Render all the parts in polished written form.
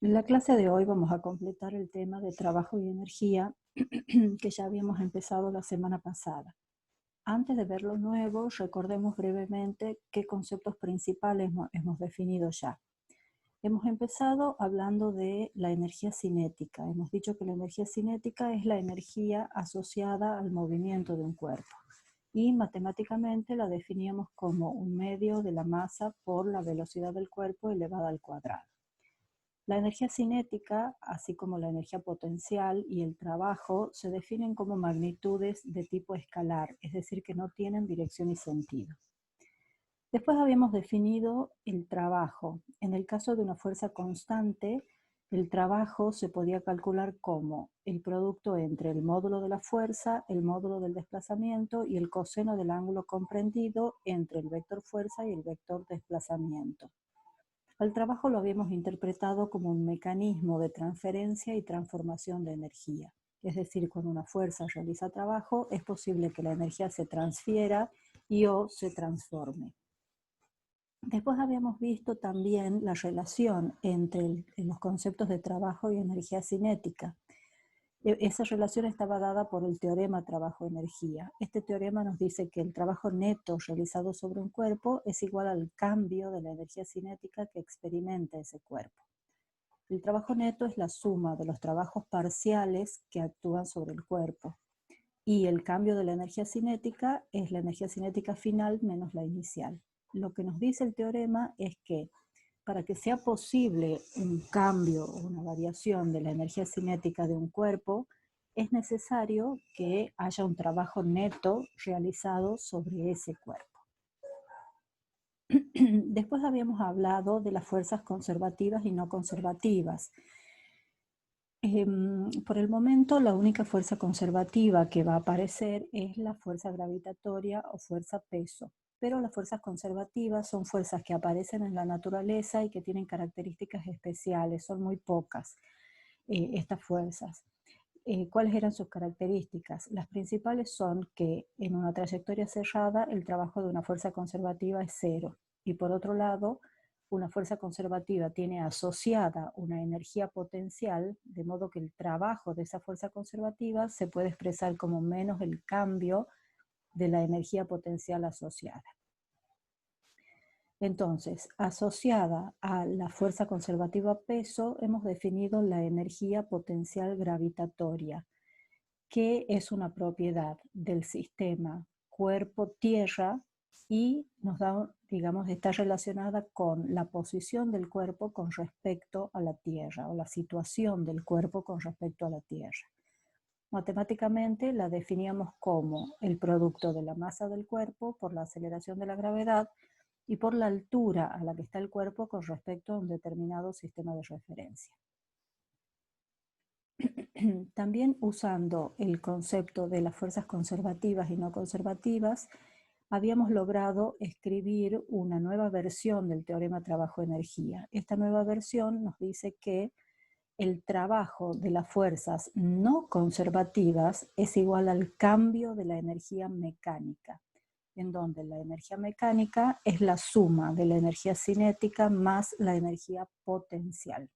En la clase de hoy vamos a completar el tema de trabajo y energía que ya habíamos empezado la semana pasada. Antes de ver lo nuevo, recordemos brevemente qué conceptos principales hemos definido ya. Hemos empezado hablando de la energía cinética. Hemos dicho que la energía cinética es la energía asociada al movimiento de un cuerpo. Y matemáticamente la definíamos como un medio de la masa por la velocidad del cuerpo elevada al cuadrado. La energía cinética, así como la energía potencial y el trabajo, se definen como magnitudes de tipo escalar, es decir, que no tienen dirección y sentido. Después habíamos definido el trabajo. En el caso de una fuerza constante, el trabajo se podía calcular como el producto entre el módulo de la fuerza, el módulo del desplazamiento y el coseno del ángulo comprendido entre el vector fuerza y el vector desplazamiento. Al trabajo lo habíamos interpretado como un mecanismo de transferencia y transformación de energía. Es decir, cuando una fuerza realiza trabajo, es posible que la energía se transfiera y o se transforme. Después habíamos visto también la relación entre los conceptos de trabajo y energía cinética. Esa relación estaba dada por el teorema trabajo-energía. Este teorema nos dice que el trabajo neto realizado sobre un cuerpo es igual al cambio de la energía cinética que experimenta ese cuerpo. El trabajo neto es la suma de los trabajos parciales que actúan sobre el cuerpo. Y el cambio de la energía cinética es la energía cinética final menos la inicial. Lo que nos dice el teorema es que para que sea posible un cambio o una variación de la energía cinética de un cuerpo, es necesario que haya un trabajo neto realizado sobre ese cuerpo. Después habíamos hablado de las fuerzas conservativas y no conservativas. Por el momento, la única fuerza conservativa que va a aparecer es la fuerza gravitatoria o fuerza peso. Pero las fuerzas conservativas son fuerzas que aparecen en la naturaleza y que tienen características especiales, son muy pocas estas fuerzas. ¿Cuáles eran sus características? Las principales son que en una trayectoria cerrada el trabajo de una fuerza conservativa es cero. Y por otro lado, una fuerza conservativa tiene asociada una energía potencial, de modo que el trabajo de esa fuerza conservativa se puede expresar como menos el cambio de la energía potencial asociada. Entonces, asociada a la fuerza conservativa peso, hemos definido la energía potencial gravitatoria, que es una propiedad del sistema cuerpo-tierra y nos da, digamos, está relacionada con la posición del cuerpo con respecto a la Tierra, o la situación del cuerpo con respecto a la Tierra. Matemáticamente la definíamos como el producto de la masa del cuerpo por la aceleración de la gravedad y por la altura a la que está el cuerpo con respecto a un determinado sistema de referencia. También usando el concepto de las fuerzas conservativas y no conservativas, habíamos logrado escribir una nueva versión del teorema trabajo-energía. Esta nueva versión nos dice que el trabajo de las fuerzas no conservativas es igual al cambio de la energía mecánica, en donde la energía mecánica es la suma de la energía cinética más la energía potencial.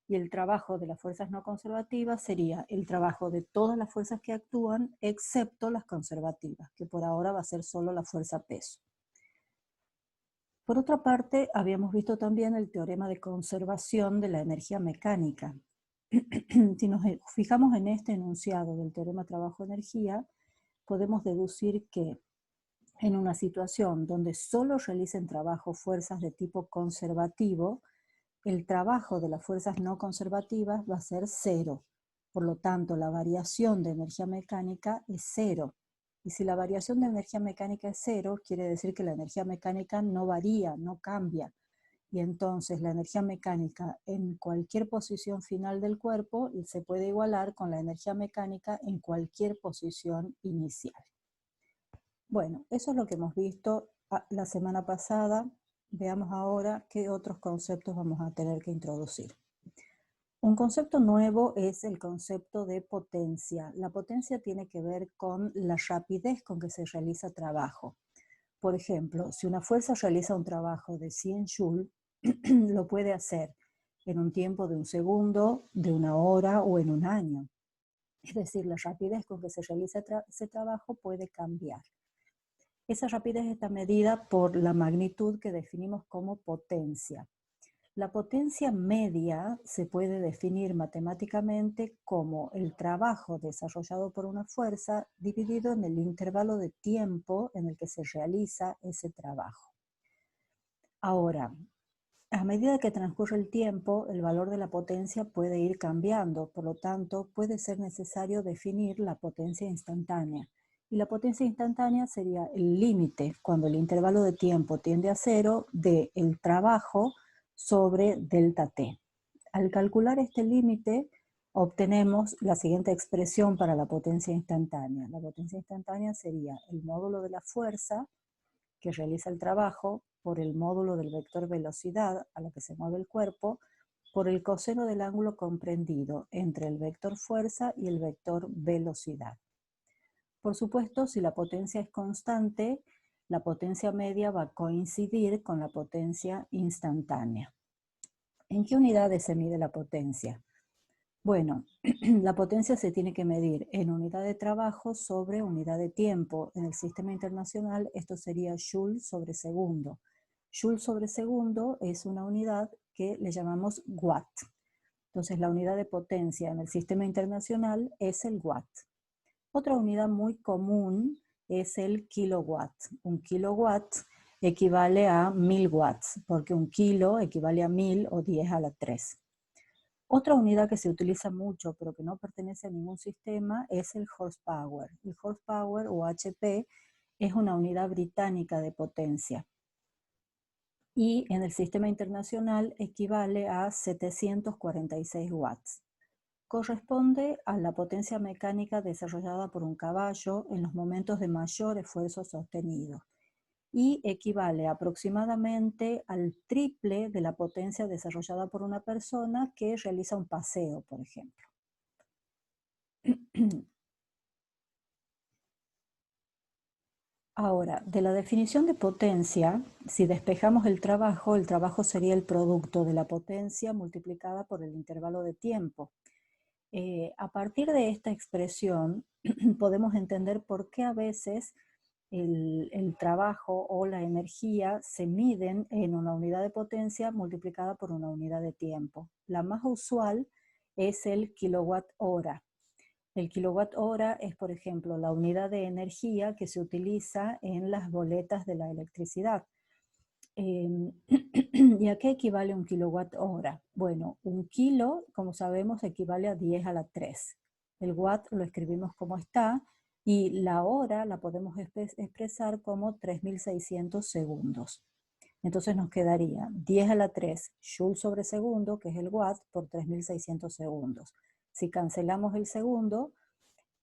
Y el trabajo de las fuerzas no conservativas sería el trabajo de todas las fuerzas que actúan, excepto las conservativas, que por ahora va a ser solo la fuerza peso. Por otra parte, habíamos visto también el teorema de conservación de la energía mecánica. Si nos fijamos en este enunciado del teorema trabajo-energía, podemos deducir que en una situación donde solo realicen trabajo fuerzas de tipo conservativo, el trabajo de las fuerzas no conservativas va a ser cero. Por lo tanto, la variación de energía mecánica es cero. Y si la variación de energía mecánica es cero, quiere decir que la energía mecánica no varía, no cambia. Y entonces la energía mecánica en cualquier posición final del cuerpo se puede igualar con la energía mecánica en cualquier posición inicial. Bueno, eso es lo que hemos visto la semana pasada. Veamos ahora qué otros conceptos vamos a tener que introducir. Un concepto nuevo es el concepto de potencia. La potencia tiene que ver con la rapidez con que se realiza trabajo. Por ejemplo, si una fuerza realiza un trabajo de 100 joules, lo puede hacer en un tiempo de un segundo, de una hora o en un año. Es decir, la rapidez con que se realiza ese trabajo puede cambiar. Esa rapidez está medida por la magnitud que definimos como potencia. La potencia media se puede definir matemáticamente como el trabajo desarrollado por una fuerza dividido en el intervalo de tiempo en el que se realiza ese trabajo. Ahora, a medida que transcurre el tiempo, el valor de la potencia puede ir cambiando, por lo tanto, puede ser necesario definir la potencia instantánea. Y la potencia instantánea sería el límite, cuando el intervalo de tiempo tiende a cero, del trabajo sobre delta T. Al calcular este límite, obtenemos la siguiente expresión para la potencia instantánea. La potencia instantánea sería el módulo de la fuerza que realiza el trabajo por el módulo del vector velocidad a la que se mueve el cuerpo por el coseno del ángulo comprendido entre el vector fuerza y el vector velocidad. Por supuesto, si la potencia es constante, la potencia media va a coincidir con la potencia instantánea. ¿En qué unidades se mide la potencia? Bueno, la potencia se tiene que medir en unidad de trabajo sobre unidad de tiempo. En el sistema internacional esto sería Joule sobre segundo. Joule sobre segundo es una unidad que le llamamos watt. Entonces la unidad de potencia en el sistema internacional es el watt. Otra unidad muy común es el kilowatt. Un kilowatt equivale a 1000 watts, porque un kilo equivale a 1000 o 10 a la 3. Otra unidad que se utiliza mucho, pero que no pertenece a ningún sistema, es el horsepower. El horsepower o HP es una unidad británica de potencia. Y en el sistema internacional equivale a 746 watts. Corresponde a la potencia mecánica desarrollada por un caballo en los momentos de mayor esfuerzo sostenido y equivale aproximadamente al triple de la potencia desarrollada por una persona que realiza un paseo, por ejemplo. Ahora, de la definición de potencia, si despejamos el trabajo sería el producto de la potencia multiplicada por el intervalo de tiempo. A partir de esta expresión podemos entender por qué a veces el trabajo o la energía se miden en una unidad de potencia multiplicada por una unidad de tiempo. La más usual es el kilowatt hora. El kilowatt hora es, por ejemplo, la unidad de energía que se utiliza en las boletas de la electricidad. ¿Y a qué equivale un kilowatt hora? Bueno, un kilo, como sabemos, equivale a 10 a la 3. El watt lo escribimos como está y la hora la podemos expresar como 3600 segundos. Entonces nos quedaría 10 a la 3 joule sobre segundo, que es el watt, por 3600 segundos. Si cancelamos el segundo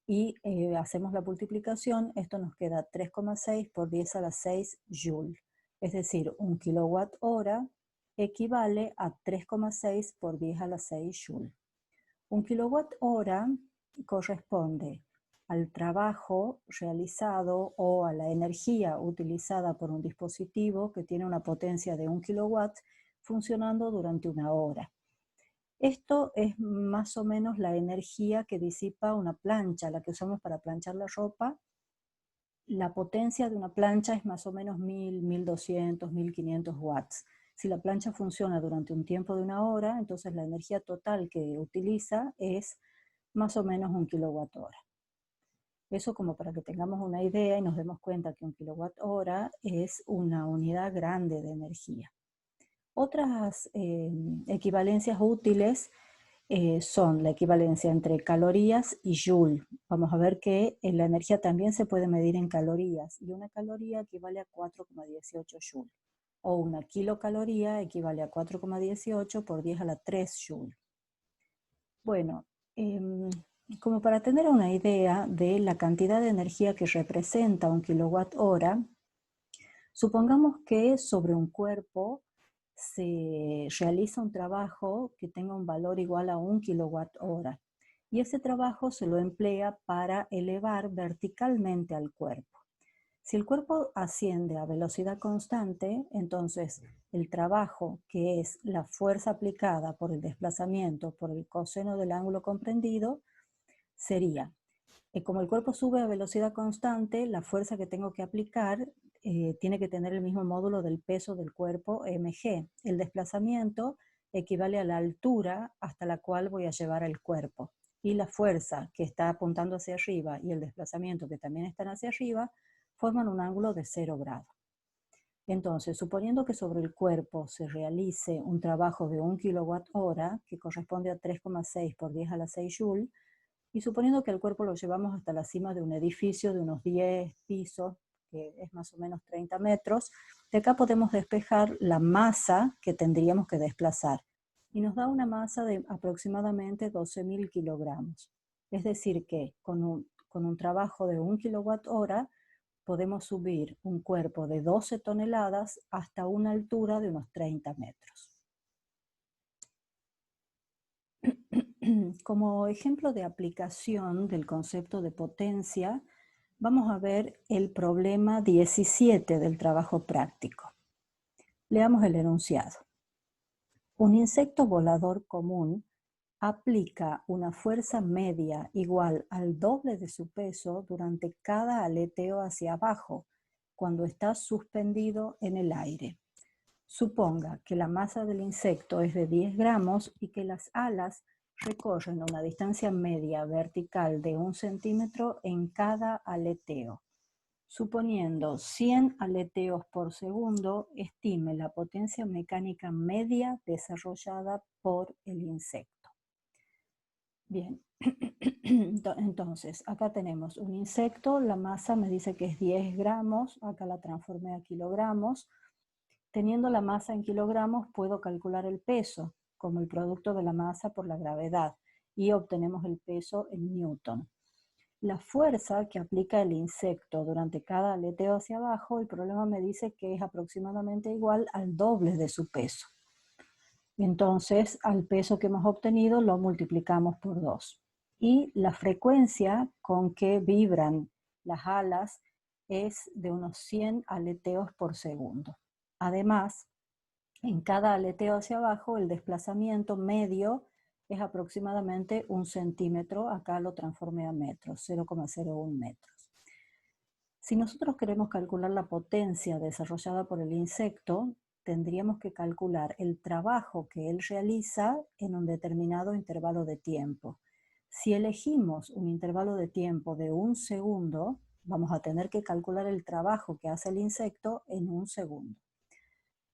y hacemos la multiplicación, esto nos queda 3,6 por 10 a la 6 joule. Es decir, un kilowatt hora equivale a 3,6 por 10 a la 6 joule. Un kilowatt hora corresponde al trabajo realizado o a la energía utilizada por un dispositivo que tiene una potencia de 1 kilowatt funcionando durante una hora. Esto es más o menos la energía que disipa una plancha, la que usamos para planchar la ropa. La potencia de una plancha es más o menos 1000, 1200, 1500 watts. Si la plancha funciona durante un tiempo de una hora, entonces la energía total que utiliza es más o menos 1 kilowatt hora. Eso como para que tengamos una idea y nos demos cuenta que 1 kilowatt hora es una unidad grande de energía. Otras equivalencias útiles son la equivalencia entre calorías y joule. Vamos a ver que la energía también se puede medir en calorías y una caloría equivale a 4,18 joule. O una kilocaloría equivale a 4,18 por 10 a la 3 joule. Bueno, como para tener una idea de la cantidad de energía que representa 1 kilowatt hora, supongamos que sobre un cuerpo se realiza un trabajo que tenga un valor igual a 1 kilowatt hora y ese trabajo se lo emplea para elevar verticalmente al cuerpo. Si el cuerpo asciende a velocidad constante, entonces el trabajo, que es la fuerza aplicada por el desplazamiento por el coseno del ángulo comprendido, sería, como el cuerpo sube a velocidad constante, la fuerza que tengo que aplicar tiene que tener el mismo módulo del peso del cuerpo mg. El desplazamiento equivale a la altura hasta la cual voy a llevar el cuerpo. Y la fuerza que está apuntando hacia arriba y el desplazamiento que también están hacia arriba forman un ángulo de 0 grados. Entonces, suponiendo que sobre el cuerpo se realice un trabajo de 1 kWh, que corresponde a 3,6 por 10 a la 6 Joule, y suponiendo que el cuerpo lo llevamos hasta la cima de un edificio de unos 10 pisos, que es más o menos 30 metros, de acá podemos despejar la masa que tendríamos que desplazar. Y nos da una masa de aproximadamente 12.000 kilogramos. Es decir que con un trabajo de 1 kWh podemos subir un cuerpo de 12 toneladas hasta una altura de unos 30 metros. Como ejemplo de aplicación del concepto de potencia, vamos a ver el problema 17 del trabajo práctico. Leamos el enunciado. Un insecto volador común aplica una fuerza media igual al doble de su peso durante cada aleteo hacia abajo, cuando está suspendido en el aire. Suponga que la masa del insecto es de 10 gramos y que las alas recorren una distancia media vertical de 1 centímetro en cada aleteo. Suponiendo 100 aleteos por segundo, estime la potencia mecánica media desarrollada por el insecto. Bien, entonces acá tenemos un insecto, la masa me dice que es 10 gramos, acá la transformé a kilogramos. Teniendo la masa en kilogramos, puedo calcular el peso como el producto de la masa por la gravedad y obtenemos el peso en newton. La fuerza que aplica el insecto durante cada aleteo hacia abajo, el problema me dice que es aproximadamente igual al doble de su peso. Entonces, al peso que hemos obtenido lo multiplicamos por 2. Y la frecuencia con que vibran las alas es de unos 100 aleteos por segundo. Además, en cada aleteo hacia abajo, el desplazamiento medio es aproximadamente 1 centímetro. Acá lo transformé a metros, 0,01 metros. Si nosotros queremos calcular la potencia desarrollada por el insecto, tendríamos que calcular el trabajo que él realiza en un determinado intervalo de tiempo. Si elegimos un intervalo de tiempo de 1 segundo, vamos a tener que calcular el trabajo que hace el insecto en 1 segundo.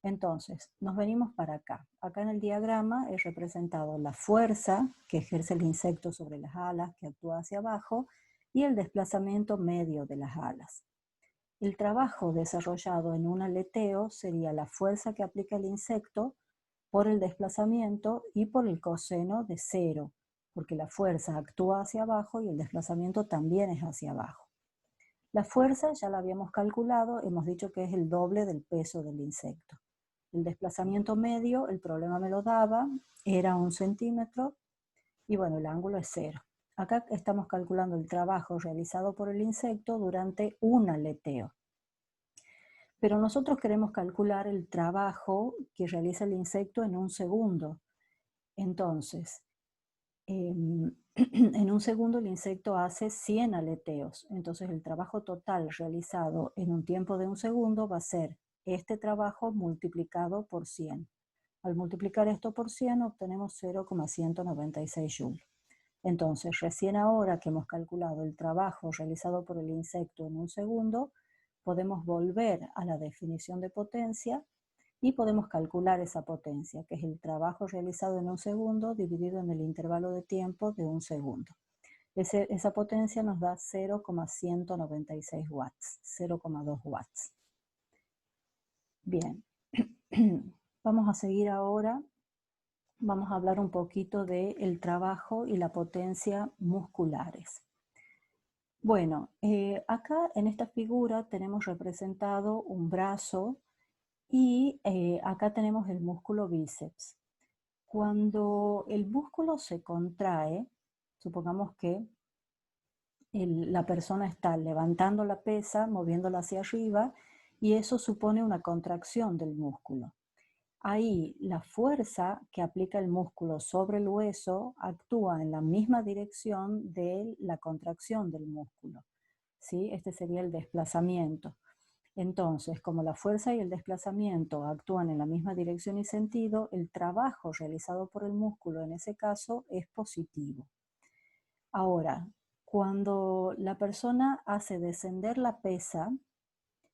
Entonces, nos venimos para acá. Acá en el diagrama he representado la fuerza que ejerce el insecto sobre las alas, que actúa hacia abajo, y el desplazamiento medio de las alas. El trabajo desarrollado en un aleteo sería la fuerza que aplica el insecto por el desplazamiento y por el coseno de 0, porque la fuerza actúa hacia abajo y el desplazamiento también es hacia abajo. La fuerza ya la habíamos calculado, hemos dicho que es el doble del peso del insecto. El desplazamiento medio, el problema me lo daba, era 1 centímetro y bueno, el ángulo es 0. Acá estamos calculando el trabajo realizado por el insecto durante un aleteo. Pero nosotros queremos calcular el trabajo que realiza el insecto en 1 segundo. Entonces, en 1 segundo el insecto hace 100 aleteos. Entonces el trabajo total realizado en un tiempo de 1 segundo va a ser este trabajo multiplicado por 100. Al multiplicar esto por 100 obtenemos 0,196 Joule. Entonces, recién ahora que hemos calculado el trabajo realizado por el insecto en 1 segundo, podemos volver a la definición de potencia y podemos calcular esa potencia, que es el trabajo realizado en 1 segundo dividido en el intervalo de tiempo de 1 segundo. Esa potencia nos da 0,196 watts, 0,2 watts. Bien, vamos a seguir ahora. Vamos a hablar un poquito del trabajo y la potencia musculares. Bueno, acá en esta figura tenemos representado un brazo y acá tenemos el músculo bíceps. Cuando el músculo se contrae, supongamos que la persona está levantando la pesa, moviéndola hacia arriba, y eso supone una contracción del músculo. Ahí la fuerza que aplica el músculo sobre el hueso actúa en la misma dirección de la contracción del músculo, ¿sí? Este sería el desplazamiento. Entonces, como la fuerza y el desplazamiento actúan en la misma dirección y sentido, el trabajo realizado por el músculo en ese caso es positivo. Ahora, cuando la persona hace descender la pesa,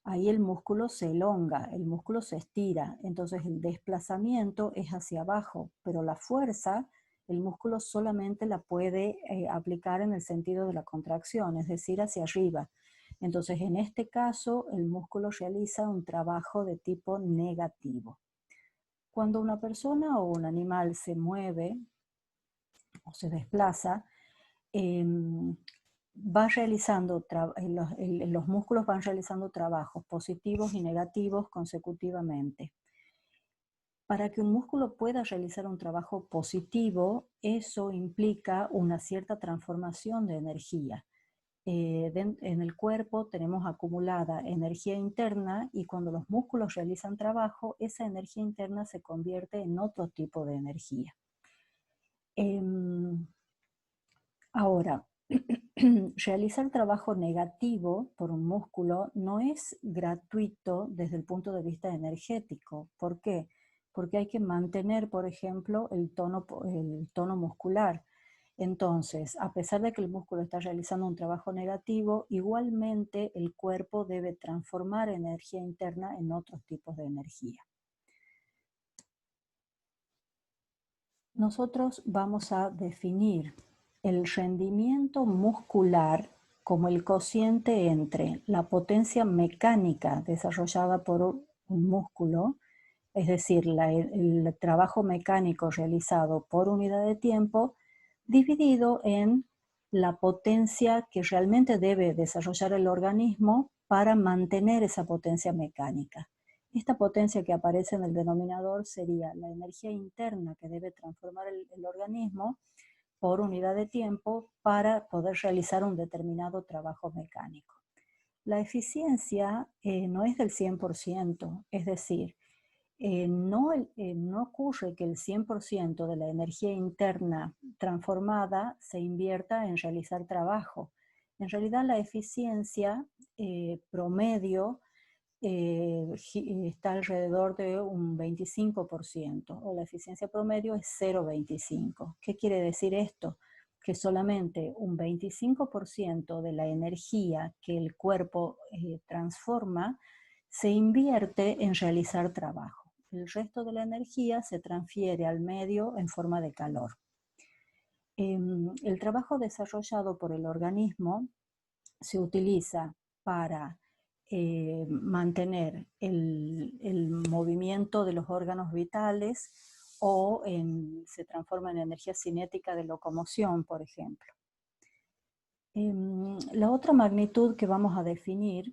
ahí el músculo se elonga, el músculo se estira, entonces el desplazamiento es hacia abajo, pero la fuerza, el músculo solamente la puede aplicar en el sentido de la contracción, es decir, hacia arriba. Entonces, en este caso, el músculo realiza un trabajo de tipo negativo. Cuando una persona o un animal se mueve o se desplaza, va realizando los músculos van realizando trabajos positivos y negativos consecutivamente. Para que un músculo pueda realizar un trabajo positivo, eso implica una cierta transformación de energía. En el cuerpo tenemos acumulada energía interna y cuando los músculos realizan trabajo, esa energía interna se convierte en otro tipo de energía. Ahora, realizar trabajo negativo por un músculo no es gratuito desde el punto de vista energético. ¿Por qué? Porque hay que mantener, por ejemplo, el tono muscular. Entonces, a pesar de que el músculo está realizando un trabajo negativo, igualmente el cuerpo debe transformar energía interna en otros tipos de energía. Nosotros vamos a definir el rendimiento muscular como el cociente entre la potencia mecánica desarrollada por un músculo, es decir, el trabajo mecánico realizado por unidad de tiempo, dividido en la potencia que realmente debe desarrollar el organismo para mantener esa potencia mecánica. Esta potencia que aparece en el denominador sería la energía interna que debe transformar el organismo por unidad de tiempo para poder realizar un determinado trabajo mecánico. La eficiencia no es del 100%, es decir, no ocurre que el 100% de la energía interna transformada se invierta en realizar trabajo. En realidad la eficiencia promedio está alrededor de un 25%, o la eficiencia promedio es 0,25. ¿Qué quiere decir esto? Que solamente un 25% de la energía que el cuerpo transforma se invierte en realizar trabajo. El resto de la energía se transfiere al medio en forma de calor. El trabajo desarrollado por el organismo se utiliza para mantener el movimiento de los órganos vitales o se transforma en energía cinética de locomoción, por ejemplo. La otra magnitud que vamos a definir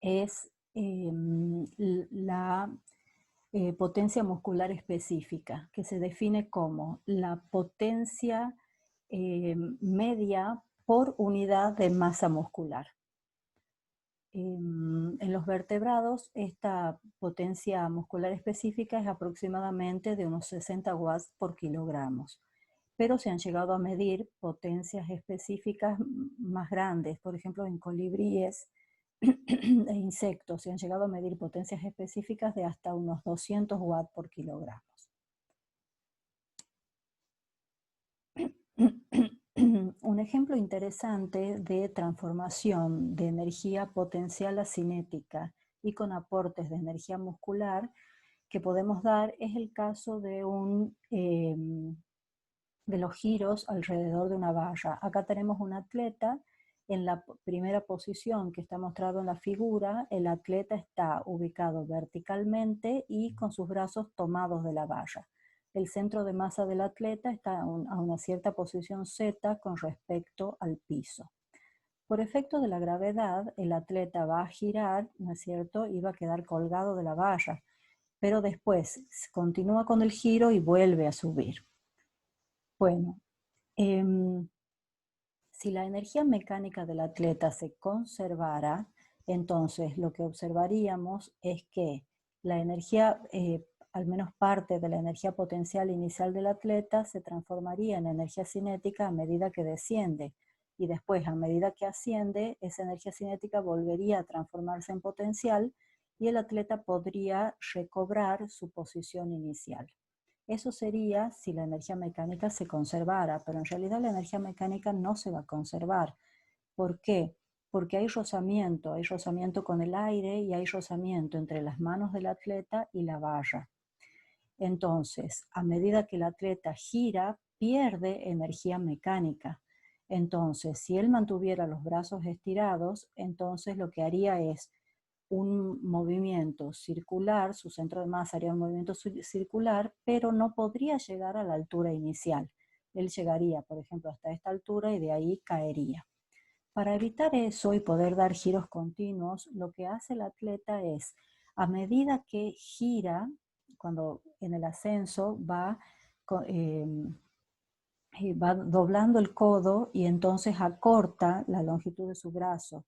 es la potencia muscular específica, que se define como la potencia media por unidad de masa muscular. En los vertebrados, esta potencia muscular específica es aproximadamente de unos 60 watts por kilogramos, pero se han llegado a medir potencias específicas más grandes, por ejemplo en colibríes e insectos, se han llegado a medir potencias específicas de hasta unos 200 watts por kilogramos. Un ejemplo interesante de transformación de energía potencial a cinética y con aportes de energía muscular que podemos dar es el caso de los giros alrededor de una barra. Acá tenemos un atleta en la primera posición que está mostrado en la figura. El atleta está ubicado verticalmente y con sus brazos tomados de la barra. El centro de masa del atleta está a una cierta posición Z con respecto al piso. Por efecto de la gravedad, el atleta va a girar, ¿no es cierto?, y va a quedar colgado de la barra, pero después continúa con el giro y vuelve a subir. Bueno, Si la energía mecánica del atleta se conservara, entonces lo que observaríamos es que la energía, al menos parte de la energía potencial inicial del atleta, se transformaría en energía cinética a medida que desciende. Y después, a medida que asciende, esa energía cinética volvería a transformarse en potencial y el atleta podría recobrar su posición inicial. Eso sería si la energía mecánica se conservara, pero en realidad la energía mecánica no se va a conservar. ¿Por qué? Porque hay rozamiento con el aire y hay rozamiento entre las manos del atleta y la barra. Entonces, a medida que el atleta gira, pierde energía mecánica. Entonces, si él mantuviera los brazos estirados, entonces lo que haría es un movimiento circular, su centro de masa haría un movimiento circular, pero no podría llegar a la altura inicial. Él llegaría, por ejemplo, hasta esta altura y de ahí caería. Para evitar eso y poder dar giros continuos, lo que hace el atleta es, a medida que gira, cuando en el ascenso va doblando el codo y entonces acorta la longitud de su brazo,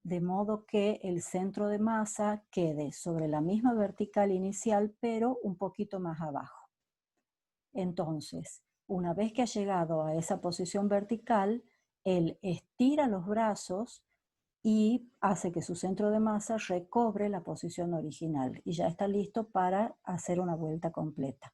de modo que el centro de masa quede sobre la misma vertical inicial, pero un poquito más abajo. Entonces, una vez que ha llegado a esa posición vertical, él estira los brazos y hace que su centro de masa recobre la posición original y ya está listo para hacer una vuelta completa.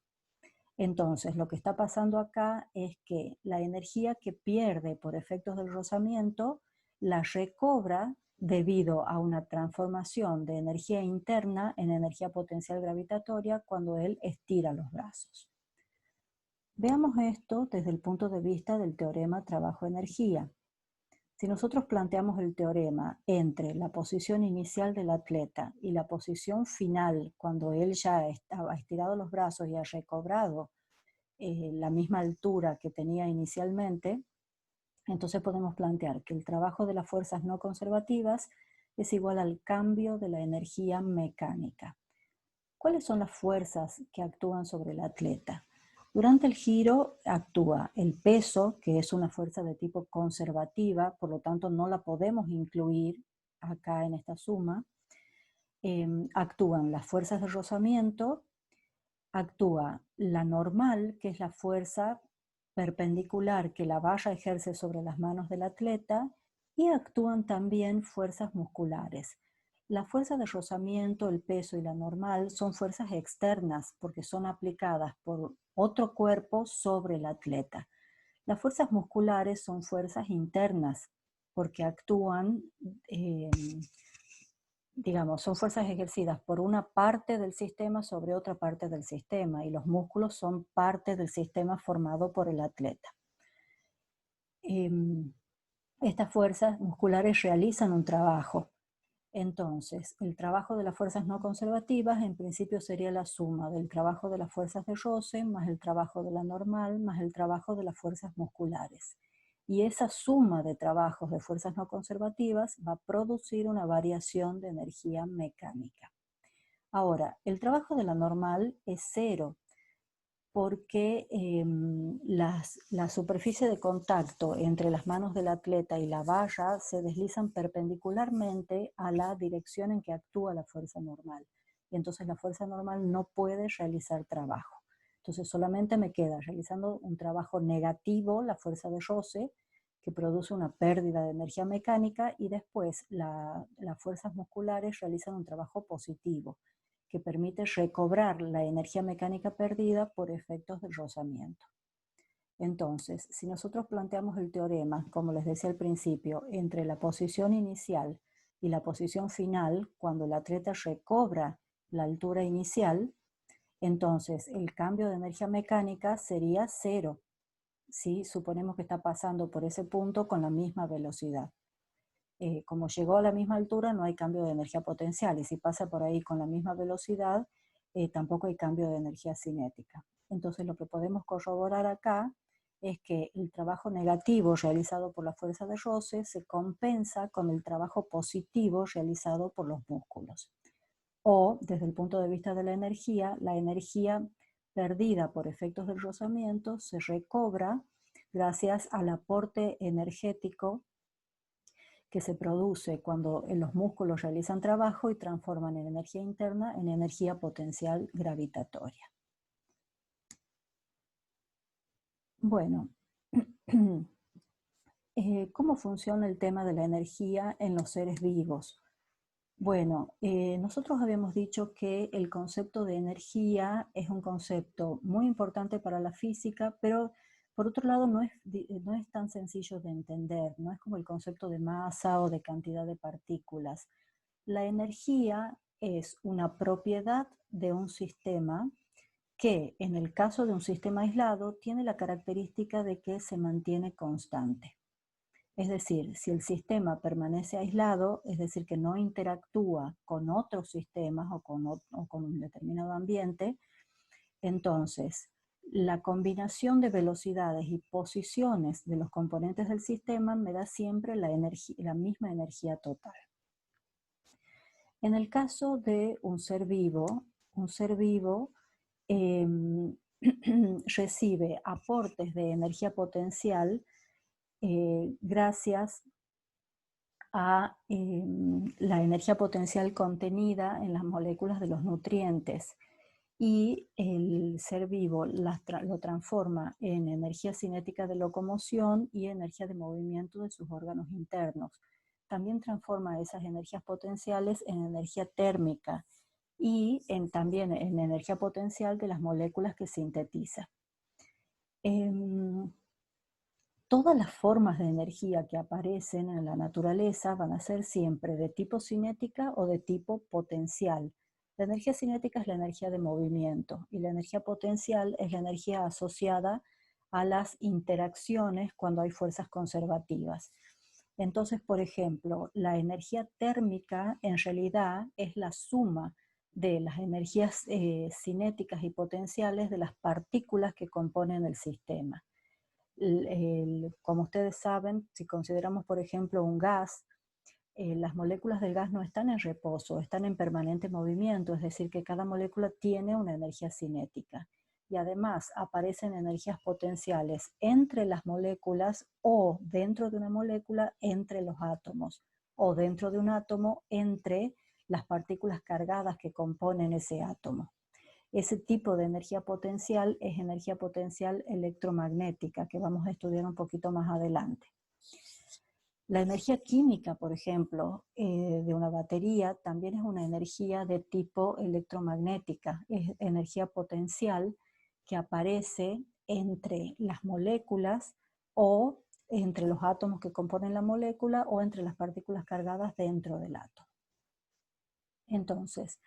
Entonces, lo que está pasando acá es que la energía que pierde por efectos del rozamiento la recobra debido a una transformación de energía interna en energía potencial gravitatoria cuando él estira los brazos. Veamos esto desde el punto de vista del teorema trabajo-energía. Si nosotros planteamos el teorema entre la posición inicial del atleta y la posición final, cuando él ya estaba estirado los brazos y ha recobrado la misma altura que tenía inicialmente, entonces podemos plantear que el trabajo de las fuerzas no conservativas es igual al cambio de la energía mecánica. ¿Cuáles son las fuerzas que actúan sobre el atleta? Durante el giro actúa el peso, que es una fuerza de tipo conservativa, por lo tanto no la podemos incluir acá en esta suma. Actúan las fuerzas de rozamiento, actúa la normal, que es la fuerza perpendicular que la barra ejerce sobre las manos del atleta, y actúan también fuerzas musculares. La fuerza de rozamiento, el peso y la normal son fuerzas externas porque son aplicadas por otro cuerpo sobre el atleta. Las fuerzas musculares son fuerzas internas porque actúan, son fuerzas ejercidas por una parte del sistema sobre otra parte del sistema y los músculos son parte del sistema formado por el atleta. Estas fuerzas musculares realizan un trabajo. Entonces, el trabajo de las fuerzas no conservativas en principio sería la suma del trabajo de las fuerzas de roce más el trabajo de la normal más el trabajo de las fuerzas musculares. Y esa suma de trabajos de fuerzas no conservativas va a producir una variación de energía mecánica. Ahora, el trabajo de la normal es cero, porque la superficie de contacto entre las manos del atleta y la barra se deslizan perpendicularmente a la dirección en que actúa la fuerza normal. Y entonces la fuerza normal no puede realizar trabajo. Entonces solamente me queda realizando un trabajo negativo, la fuerza de roce, que produce una pérdida de energía mecánica, y después las fuerzas musculares realizan un trabajo positivo, que permite recobrar la energía mecánica perdida por efectos del rozamiento. Entonces, si nosotros planteamos el teorema, como les decía al principio, entre la posición inicial y la posición final, cuando el atleta recobra la altura inicial, entonces el cambio de energía mecánica sería cero, si suponemos que está pasando por ese punto con la misma velocidad. Como llegó a la misma altura, no hay cambio de energía potencial, y si pasa por ahí con la misma velocidad, tampoco hay cambio de energía cinética. Entonces lo que podemos corroborar acá es que el trabajo negativo realizado por la fuerza de roce se compensa con el trabajo positivo realizado por los músculos. O, desde el punto de vista de la energía perdida por efectos del rozamiento se recobra gracias al aporte energético que se produce cuando los músculos realizan trabajo y transforman en energía interna en energía potencial gravitatoria. Bueno, ¿cómo funciona el tema de la energía en los seres vivos? Bueno, nosotros habíamos dicho que el concepto de energía es un concepto muy importante para la física, pero por otro lado no es tan sencillo de entender, no es como el concepto de masa o de cantidad de partículas. La energía es una propiedad de un sistema que, en el caso de un sistema aislado, tiene la característica de que se mantiene constante. Es decir, si el sistema permanece aislado, es decir, que no interactúa con otros sistemas o con un determinado ambiente, entonces la combinación de velocidades y posiciones de los componentes del sistema me da siempre la misma energía total. En el caso de un ser vivo recibe aportes de energía potencial gracias a la energía potencial contenida en las moléculas de los nutrientes, y el ser vivo lo transforma en energía cinética de locomoción y energía de movimiento de sus órganos internos. También transforma esas energías potenciales en energía térmica y también en energía potencial de las moléculas que sintetiza. Todas las formas de energía que aparecen en la naturaleza van a ser siempre de tipo cinética o de tipo potencial. La energía cinética es la energía de movimiento y la energía potencial es la energía asociada a las interacciones cuando hay fuerzas conservativas. Entonces, por ejemplo, la energía térmica en realidad es la suma de las energías cinéticas y potenciales de las partículas que componen el sistema. Como ustedes saben, si consideramos, por ejemplo, un gas, las moléculas del gas no están en reposo, están en permanente movimiento, es decir, que cada molécula tiene una energía cinética. Y además aparecen energías potenciales entre las moléculas o dentro de una molécula entre los átomos, o dentro de un átomo entre las partículas cargadas que componen ese átomo. Ese tipo de energía potencial es energía potencial electromagnética, que vamos a estudiar un poquito más adelante. La energía química, por ejemplo, de una batería también es una energía de tipo electromagnética, es energía potencial que aparece entre las moléculas o entre los átomos que componen la molécula o entre las partículas cargadas dentro del átomo. Entonces,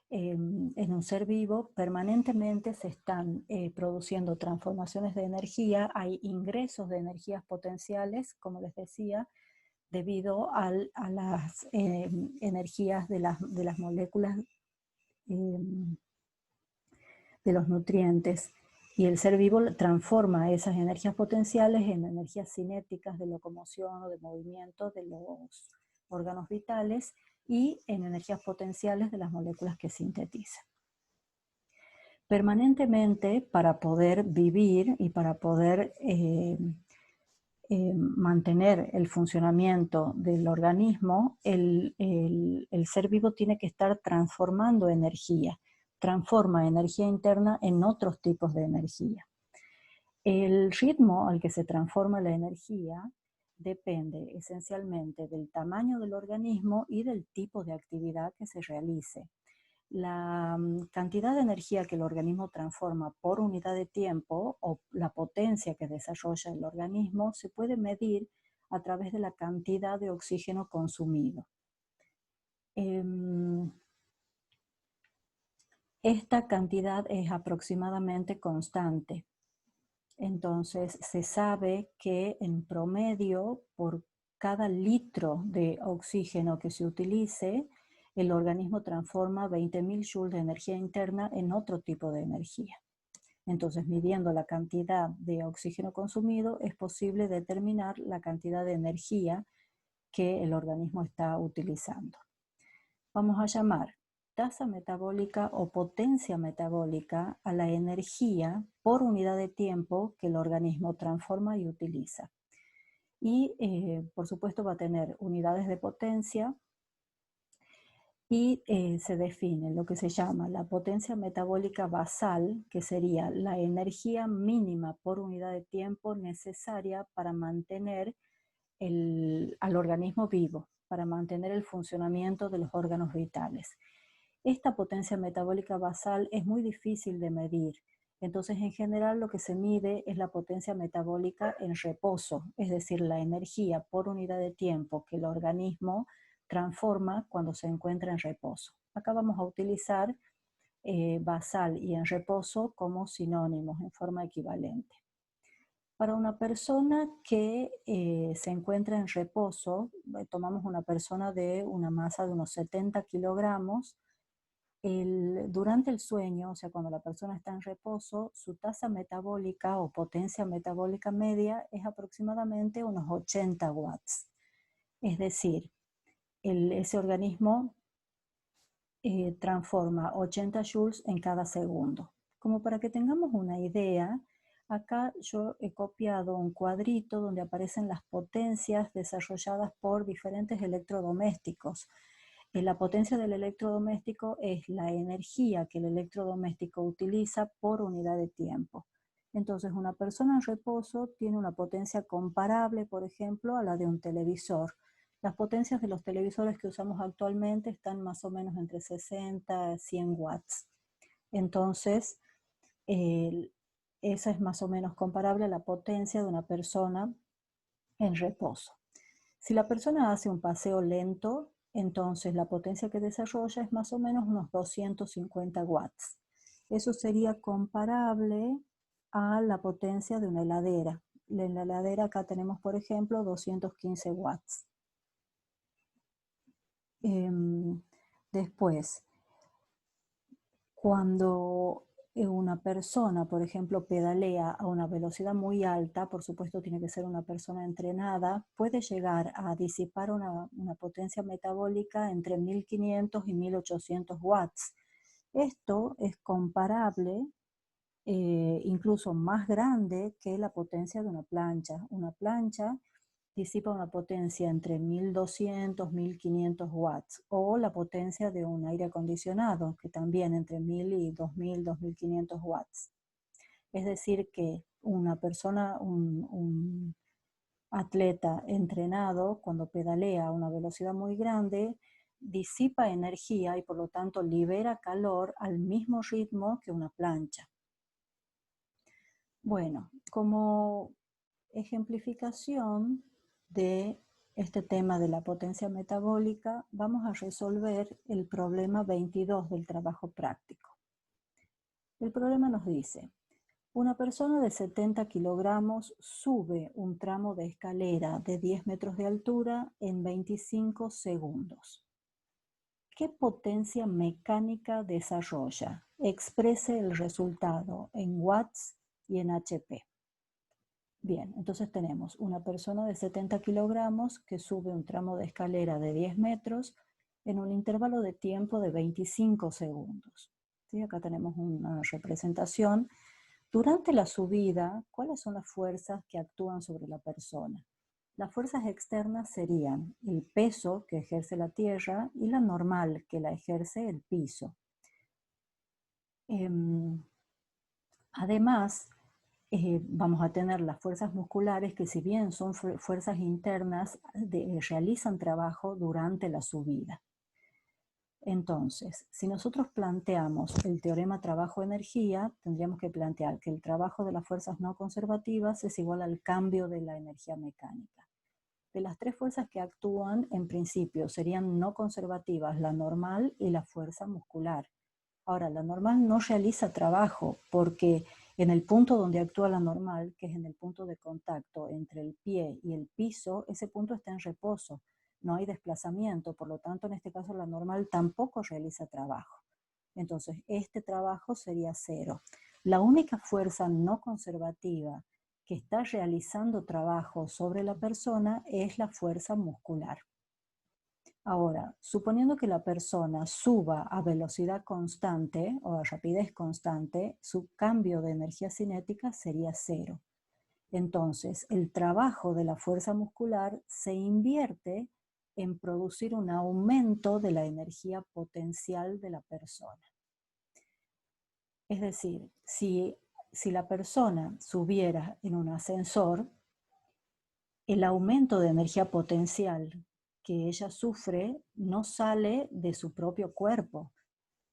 en un ser vivo permanentemente se están produciendo transformaciones de energía, hay ingresos de energías potenciales, como les decía, debido a las energías de las moléculas de los nutrientes. Y el ser vivo transforma esas energías potenciales en energías cinéticas de locomoción o de movimiento de los órganos vitales y en energías potenciales de las moléculas que sintetizan. Permanentemente, para poder vivir y para poder mantener el funcionamiento del organismo, el ser vivo tiene que estar transformando energía, transforma energía interna en otros tipos de energía. El ritmo al que se transforma la energía depende esencialmente del tamaño del organismo y del tipo de actividad que se realice. La cantidad de energía que el organismo transforma por unidad de tiempo o la potencia que desarrolla el organismo se puede medir a través de la cantidad de oxígeno consumido. Esta cantidad es aproximadamente constante. Entonces se sabe que en promedio por cada litro de oxígeno que se utilice, el organismo transforma 20.000 joules de energía interna en otro tipo de energía. Entonces, midiendo la cantidad de oxígeno consumido, es posible determinar la cantidad de energía que el organismo está utilizando. Vamos a llamar tasa metabólica o potencia metabólica a la energía por unidad de tiempo que el organismo transforma y utiliza. Y por supuesto va a tener unidades de potencia y se define lo que se llama la potencia metabólica basal, que sería la energía mínima por unidad de tiempo necesaria para mantener al organismo vivo, para mantener el funcionamiento de los órganos vitales. Esta potencia metabólica basal es muy difícil de medir. Entonces, en general, lo que se mide es la potencia metabólica en reposo, es decir, la energía por unidad de tiempo que el organismo transforma cuando se encuentra en reposo. Acá vamos a utilizar basal y en reposo como sinónimos en forma equivalente. Para una persona que se encuentra en reposo, tomamos una persona de una masa de unos 70 kilogramos, durante el sueño, o sea, cuando la persona está en reposo, su tasa metabólica o potencia metabólica media es aproximadamente unos 80 watts. Es decir, ese organismo transforma 80 joules en cada segundo. Como para que tengamos una idea, acá yo he copiado un cuadrito donde aparecen las potencias desarrolladas por diferentes electrodomésticos. La potencia del electrodoméstico es la energía que el electrodoméstico utiliza por unidad de tiempo. Entonces, una persona en reposo tiene una potencia comparable, por ejemplo, a la de un televisor. Las potencias de los televisores que usamos actualmente están más o menos entre 60 y 100 watts. Entonces, esa es más o menos comparable a la potencia de una persona en reposo. Si la persona hace un paseo lento, entonces la potencia que desarrolla es más o menos unos 250 watts. Eso sería comparable a la potencia de una heladera. En la heladera acá tenemos, por ejemplo, 215 watts. Después, cuando una persona, por ejemplo, pedalea a una velocidad muy alta, por supuesto tiene que ser una persona entrenada, puede llegar a disipar una potencia metabólica entre 1500 y 1800 watts. Esto es comparable, incluso más grande que la potencia de una plancha. Una plancha disipa una potencia entre 1200 y 1500 watts, o la potencia de un aire acondicionado, que también entre 1000 y 2000, 2500 watts. Es decir que una persona, un atleta entrenado, cuando pedalea a una velocidad muy grande, disipa energía y por lo tanto libera calor al mismo ritmo que una plancha. Bueno, como ejemplificación de este tema de la potencia metabólica, vamos a resolver el problema 22 del trabajo práctico. El problema nos dice, una persona de 70 kilogramos sube un tramo de escalera de 10 metros de altura en 25 segundos. ¿Qué potencia mecánica desarrolla? Exprese el resultado en watts y en HP. Bien, entonces tenemos una persona de 70 kilogramos que sube un tramo de escalera de 10 metros en un intervalo de tiempo de 25 segundos. ¿Sí? Acá tenemos una representación. Durante la subida, ¿cuáles son las fuerzas que actúan sobre la persona? Las fuerzas externas serían el peso que ejerce la tierra y la normal que la ejerce el piso. Además, vamos a tener las fuerzas musculares que, si bien son fuerzas internas, realizan trabajo durante la subida. Entonces, si nosotros planteamos el teorema trabajo-energía, tendríamos que plantear que el trabajo de las fuerzas no conservativas es igual al cambio de la energía mecánica. De las tres fuerzas que actúan, en principio serían no conservativas la normal y la fuerza muscular. Ahora, la normal no realiza trabajo porque en el punto donde actúa la normal, que es en el punto de contacto entre el pie y el piso, ese punto está en reposo, no hay desplazamiento, por lo tanto en este caso la normal tampoco realiza trabajo. Entonces este trabajo sería cero. La única fuerza no conservativa que está realizando trabajo sobre la persona es la fuerza muscular. Ahora, suponiendo que la persona suba a velocidad constante o a rapidez constante, su cambio de energía cinética sería cero. Entonces, el trabajo de la fuerza muscular se invierte en producir un aumento de la energía potencial de la persona. Es decir, si la persona subiera en un ascensor, el aumento de energía potencial que ella sufre no sale de su propio cuerpo.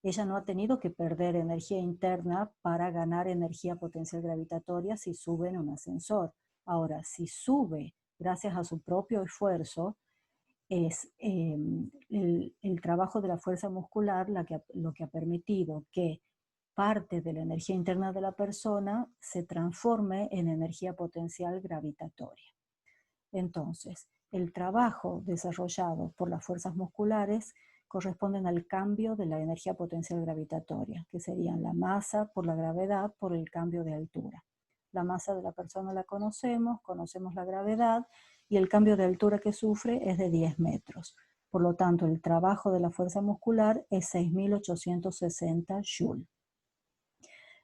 Ella no ha tenido que perder energía interna para ganar energía potencial gravitatoria si sube en un ascensor. Ahora, si sube gracias a su propio esfuerzo, es el trabajo de la fuerza muscular lo que ha permitido que parte de la energía interna de la persona se transforme en energía potencial gravitatoria. Entonces, el trabajo desarrollado por las fuerzas musculares corresponden al cambio de la energía potencial gravitatoria, que serían la masa por la gravedad por el cambio de altura. La masa de la persona la conocemos la gravedad, y el cambio de altura que sufre es de 10 metros. Por lo tanto, el trabajo de la fuerza muscular es 6.860 Joule.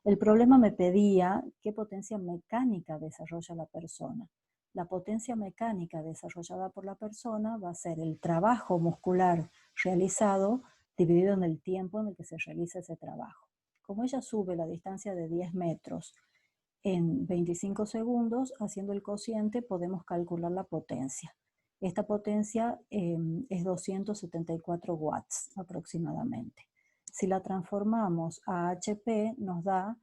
El problema me pedía qué potencia mecánica desarrolla la persona. La potencia mecánica desarrollada por la persona va a ser el trabajo muscular realizado dividido en el tiempo en el que se realiza ese trabajo. Como ella sube la distancia de 10 metros en 25 segundos, haciendo el cociente podemos calcular la potencia. Esta potencia es 274 watts aproximadamente. Si la transformamos a HP, nos da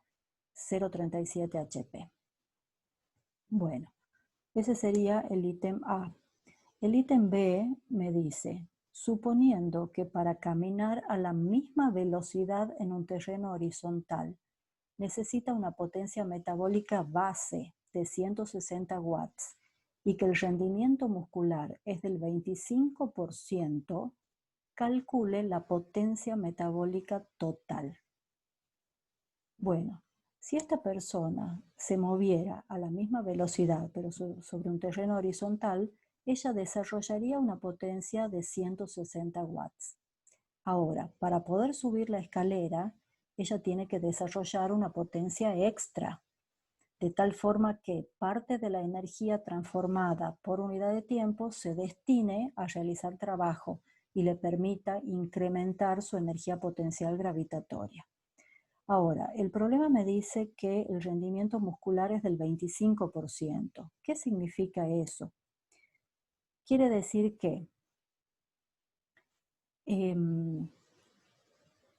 0,37 HP. Bueno, ese sería el ítem A. El ítem B me dice, suponiendo que para caminar a la misma velocidad en un terreno horizontal necesita una potencia metabólica base de 160 watts y que el rendimiento muscular es del 25%, calcule la potencia metabólica total. Bueno, si esta persona se moviera a la misma velocidad, pero sobre un terreno horizontal, ella desarrollaría una potencia de 160 watts. Ahora, para poder subir la escalera, ella tiene que desarrollar una potencia extra, de tal forma que parte de la energía transformada por unidad de tiempo se destine a realizar trabajo y le permita incrementar su energía potencial gravitatoria. Ahora, el problema me dice que el rendimiento muscular es del 25%. ¿Qué significa eso? Quiere decir que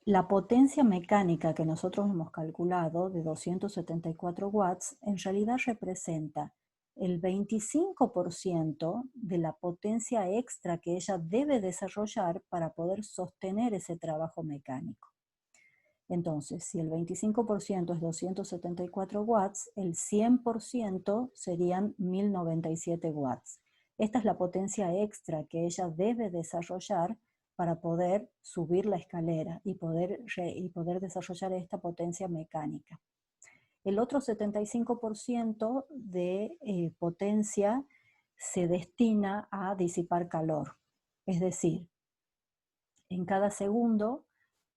la potencia mecánica que nosotros hemos calculado de 274 watts en realidad representa el 25% de la potencia extra que ella debe desarrollar para poder sostener ese trabajo mecánico. Entonces, si el 25% es 274 watts, el 100% serían 1097 watts. Esta es la potencia extra que ella debe desarrollar para poder subir la escalera y poder desarrollar esta potencia mecánica. El otro 75% de potencia se destina a disipar calor. Es decir, en cada segundo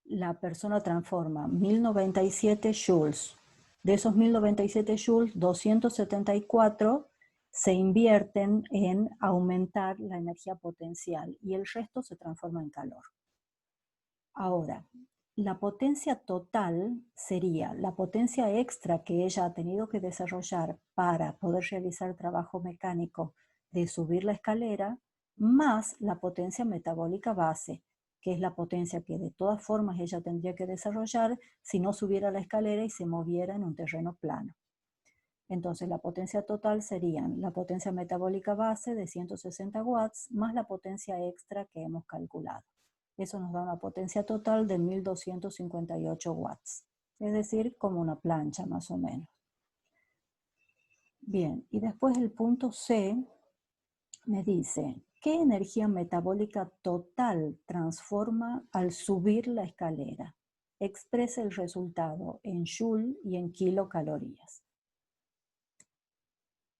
la persona transforma 1097 joules. De esos 1097 joules, 274 se invierten en aumentar la energía potencial y el resto se transforma en calor. Ahora, la potencia total sería la potencia extra que ella ha tenido que desarrollar para poder realizar trabajo mecánico de subir la escalera, más la potencia metabólica base, que es la potencia que de todas formas ella tendría que desarrollar si no subiera la escalera y se moviera en un terreno plano. Entonces la potencia total serían la potencia metabólica base de 160 watts más la potencia extra que hemos calculado. Eso nos da una potencia total de 1258 watts, es decir, como una plancha más o menos. Bien, y después el punto C me dice, ¿qué energía metabólica total transforma al subir la escalera? Expresa el resultado en joule y en kilocalorías.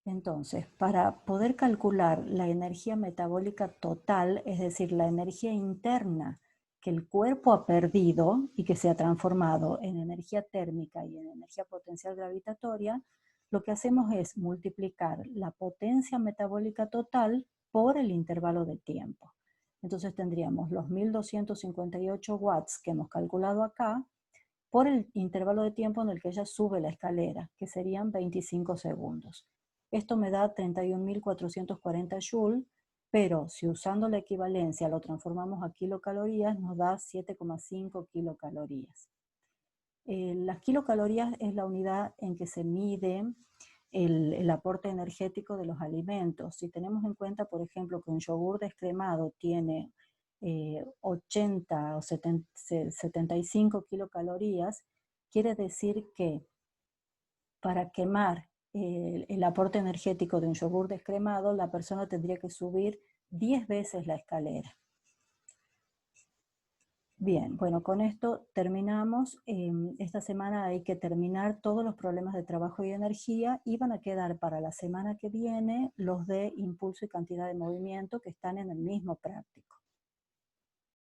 Entonces, para poder calcular la energía metabólica total, es decir, la energía interna que el cuerpo ha perdido y que se ha transformado en energía térmica y en energía potencial gravitatoria, lo que hacemos es multiplicar la potencia metabólica total por el intervalo de tiempo. Entonces tendríamos los 1258 watts que hemos calculado acá por el intervalo de tiempo en el que ella sube la escalera, que serían 25 segundos. Esto me da 31.440 joules, pero si usando la equivalencia lo transformamos a kilocalorías, nos da 7,5 kilocalorías. Las kilocalorías es la unidad en que se mide el aporte energético de los alimentos. Si tenemos en cuenta, por ejemplo, que un yogur descremado tiene 80 o 75 kilocalorías, quiere decir que para quemar el aporte energético de un yogur descremado, la persona tendría que subir 10 veces la escalera. Bien, bueno, con esto terminamos. Esta semana hay que terminar todos los problemas de trabajo y energía y van a quedar para la semana que viene los de impulso y cantidad de movimiento que están en el mismo práctico.